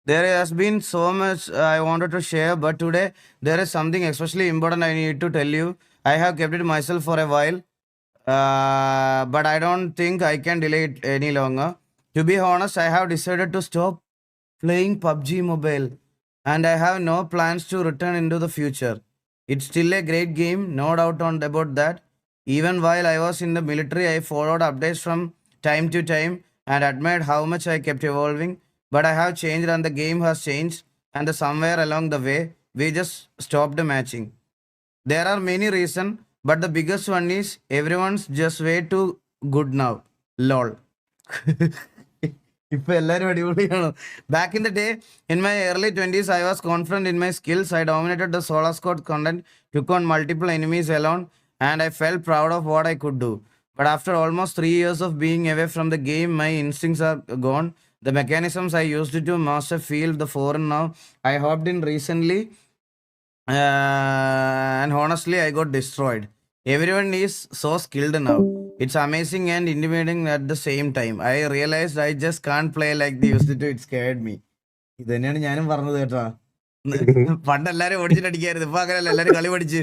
There has been so much I wanted to share, but today there is something especially important I need to tell you. I have kept it myself for a while, but I don't think I can delay it any longer. To be honest, I have decided to stop playing PUBG Mobile, and I have no plans to return into the future. It's still a great game, no doubt on about that. Even while I was in the military, I followed updates from time to time and admired how much I kept evolving. But I have changed and the game has changed, and somewhere along the way, we just stopped matching. There are many reasons, but the biggest one is everyone's just way too good now. LOL. ഇപ്പൊ എല്ലാരും അടിപൊളിയാണ്. Back in the day, in my early 20s, I was confident in my skills. I dominated the solo squad content, took on multiple enemies alone, and I felt proud of what I could do. But after almost 3 years of being away from the game, my instincts are gone. The mechanisms I used to master feel the foreign now. I hopped in recently, and honestly, I got destroyed. Everyone is so skilled now. It's amazing and intimidating at the same time. I realized I just can't play like they used to. It scared me. ഇത് തന്നെയാണ് ഞാനും പറഞ്ഞത് കേട്ടോ. പണ്ട് എല്ലാരും ഓടിച്ചിട്ട് അടിക്കായിരുന്നു. ഇപ്പൊ അങ്ങനെയല്ല, എല്ലാരും കളി പഠിച്ച്